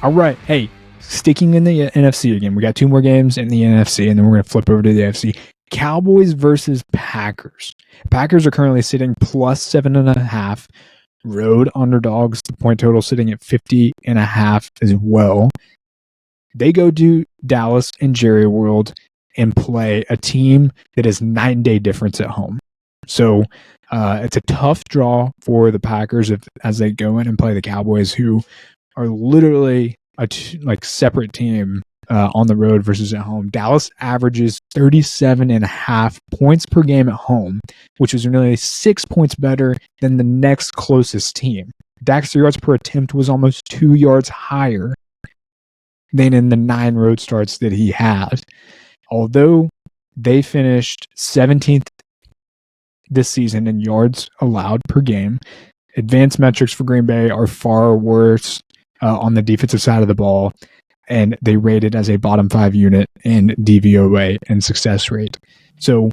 All right. Hey, sticking in the NFC again. We got 2 more games in the NFC, and then we're going to flip over to the AFC. Cowboys versus Packers. Packers are currently sitting plus 7.5. Road underdogs. The point total sitting at 50.5 as well. They go to Dallas and Jerry World and play a team that is 9-day difference at home. So it's a tough draw for the Packers as they go in and play the Cowboys, who are literally a separate team on the road versus at home. Dallas averages 37.5 points per game at home, which is nearly 6 points better than the next closest team. Dak's yards per attempt was almost 2 yards higher than in the 9 road starts that he had. Although they finished 17th this season in yards allowed per game, advanced metrics for Green Bay are far worse on the defensive side of the ball, and they rated as a bottom 5 unit in DVOA and success rate. So,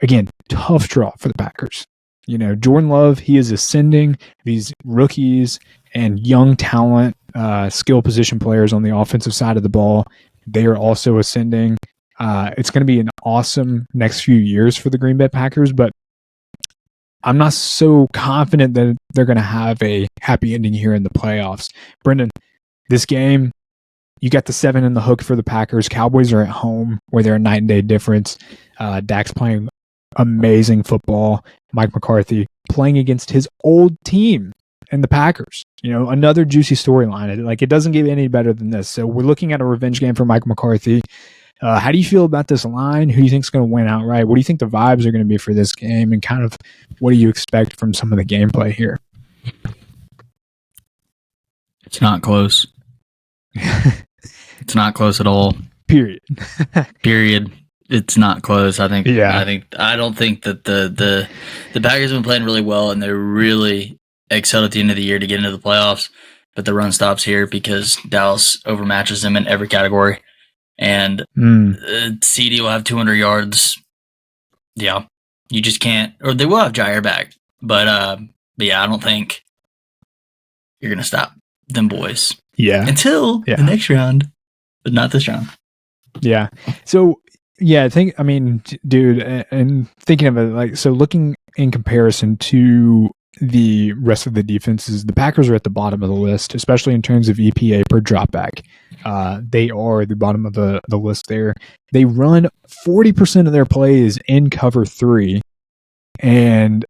again, tough draw for the Packers. Jordan Love, he is ascending. These rookies and young talent, skill position players on the offensive side of the ball, they are also ascending. It's going to be an awesome next few years for the Green Bay Packers, but I'm not so confident that they're going to have a happy ending here in the playoffs. Brendan, this game, you got the 7 in the hook for the Packers. Cowboys are at home where they're a 9-day difference. Dak's playing amazing football. Mike McCarthy playing against his old team and the Packers. Another juicy storyline. It doesn't get any better than this. So we're looking at a revenge game for Mike McCarthy. How do you feel about this line? Who do you think is going to win outright? What do you think the vibes are going to be for this game? And kind of what do you expect from some of the gameplay here? It's not close. It's not close at all. Period. Period. It's not close. I think. Yeah. I don't think that the Packers have been playing really well, and they're really excelled at the end of the year to get into the playoffs. But the run stops here because Dallas overmatches them in every category. And CD will have 200 yards. Yeah, you just can't. Or they will have Jair back, but yeah, I don't think you're gonna stop them boys. Yeah, until the next round, but not this round. Yeah. So yeah, dude, and thinking of it, so looking in comparison to the rest of the defenses, the Packers are at the bottom of the list, especially in terms of EPA per dropback. They are the bottom of the list there. They run 40% of their plays in cover 3. And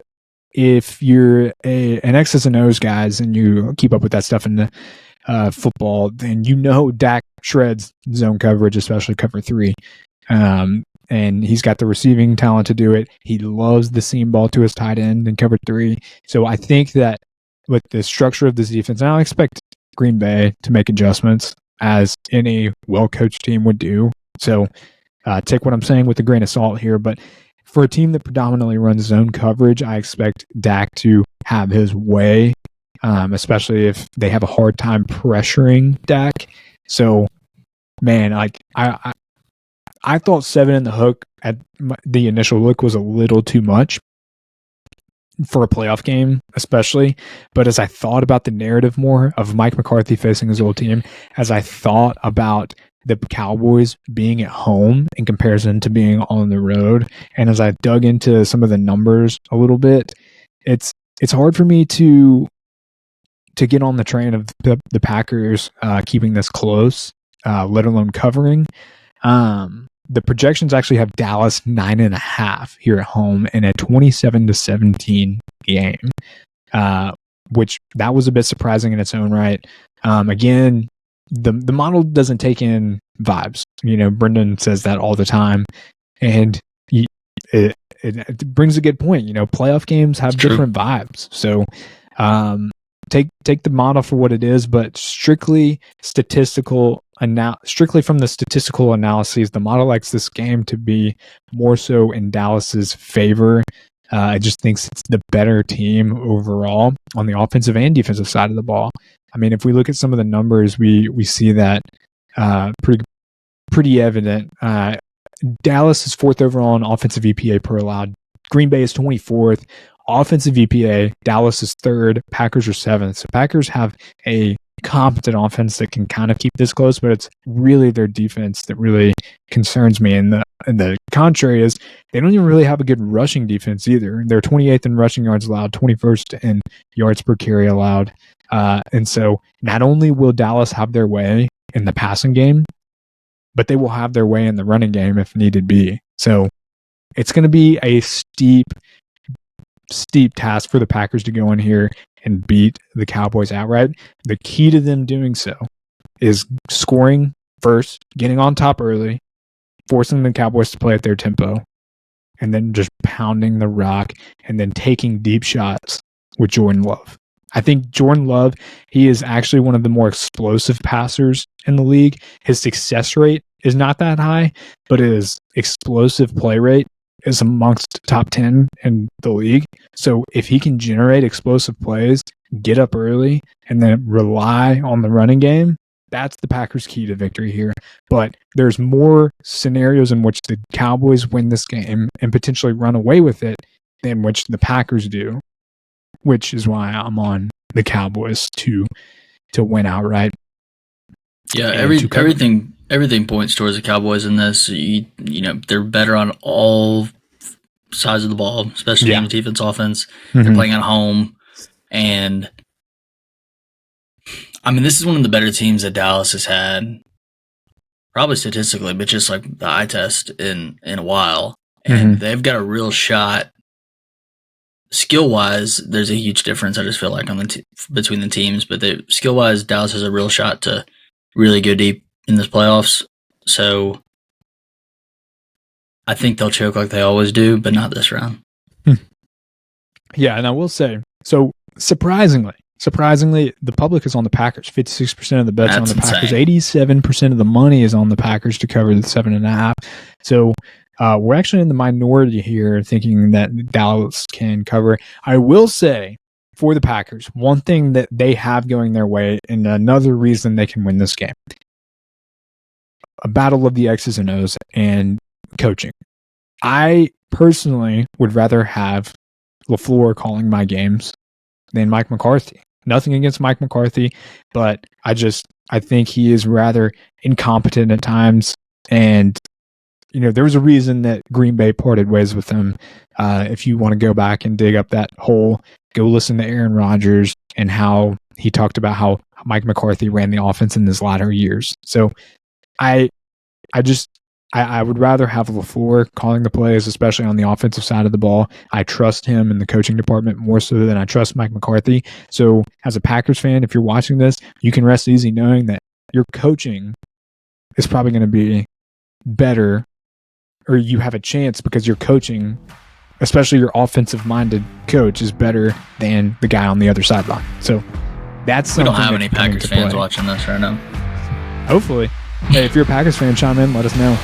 if you're an X's and O's guys and you keep up with that stuff in the football, then Dak shreds zone coverage, especially cover 3. And he's got the receiving talent to do it. He loves the seam ball to his tight end in cover 3. So I think that with the structure of this defense, and I expect Green Bay to make adjustments as any well-coached team would do. So take what I'm saying with a grain of salt here. But for a team that predominantly runs zone coverage, I expect Dak to have his way, especially if they have a hard time pressuring Dak. So, man, I thought 7 in the hook at the initial look was a little too much for a playoff game, especially. But as I thought about the narrative more of Mike McCarthy facing his old team, as I thought about the Cowboys being at home in comparison to being on the road, and as I dug into some of the numbers a little bit, it's hard for me to get on the train of the Packers keeping this close, let alone covering. The projections actually have Dallas 9.5 here at home in a 27-17 game, which that was a bit surprising in its own right. Again, the model doesn't take in vibes. Brendan says that all the time, and it brings a good point. Playoff games have different vibes, so take the model for what it is, but strictly from the statistical analyses, the model likes this game to be more so in Dallas's favor. It just thinks it's the better team overall on the offensive and defensive side of the ball. If we look at some of the numbers, we see that pretty evident. Dallas is 4th overall in offensive EPA per allowed. Green Bay is 24th. Offensive EPA, Dallas is 3rd. Packers are 7th. So Packers have a competent offense that can kind of keep this close, but it's really their defense that really concerns me. And the contrary is they don't even really have a good rushing defense either. They're 28th in rushing yards allowed, 21st in yards per carry allowed. And so not only will Dallas have their way in the passing game, but they will have their way in the running game if needed be. So it's going to be a steep task for the Packers to go in here and beat the Cowboys outright. The key to them doing so is scoring first, getting on top early, forcing the Cowboys to play at their tempo, and then just pounding the rock and then taking deep shots with Jordan Love. I think Jordan Love, he is actually one of the more explosive passers in the league. His success rate is not that high, but his explosive play rate is amongst top 10 in the league. So if he can generate explosive plays, get up early, and then rely on the running game, that's the Packers' key to victory here. But there's more scenarios in which the Cowboys win this game and potentially run away with it than which the Packers do, which is why I'm on the Cowboys to win outright. Yeah, everything points towards the Cowboys in this. You know, they're better on all sides of the ball, especially on the defense, offense. Mm-hmm. They're playing at home, and I mean, this is one of the better teams that Dallas has had, probably statistically, but just like the eye test in a while. And they've got a real shot. Skill-wise, there's a huge difference, I just feel like, on between the teams. But skill-wise, Dallas has a real shot to really go deep in this playoffs. So I think they'll choke like they always do, but not this round. Yeah, and I will say, so surprisingly, the public is on the Packers. 56% of the bets That's on the Packers. insane. 87% of the money is on the Packers to cover the 7.5. So we're actually in the minority here, thinking that Dallas can cover. I will say, for the Packers, one thing that they have going their way, and another reason they can win this game, a battle of the X's and O's and coaching. I personally would rather have LaFleur calling my games than Mike McCarthy. Nothing against Mike McCarthy, but I think he is rather incompetent at times. And, you know, there was a reason that Green Bay parted ways with him. If you want to go back and dig up that hole, go listen to Aaron Rodgers and how he talked about how Mike McCarthy ran the offense in his latter years. So I would rather have LaFleur calling the plays, especially on the offensive side of the ball. I trust him in the coaching department more so than I trust Mike McCarthy. So as a Packers fan, if you're watching this, you can rest easy knowing that your coaching is probably going to be better, or you have a chance because your coaching, especially your offensive-minded coach, is better than the guy on the other sideline. So that's something. We don't have any Packers fans watching this right now. Hopefully. Hey, if you're a Packers fan, chime in, let us know.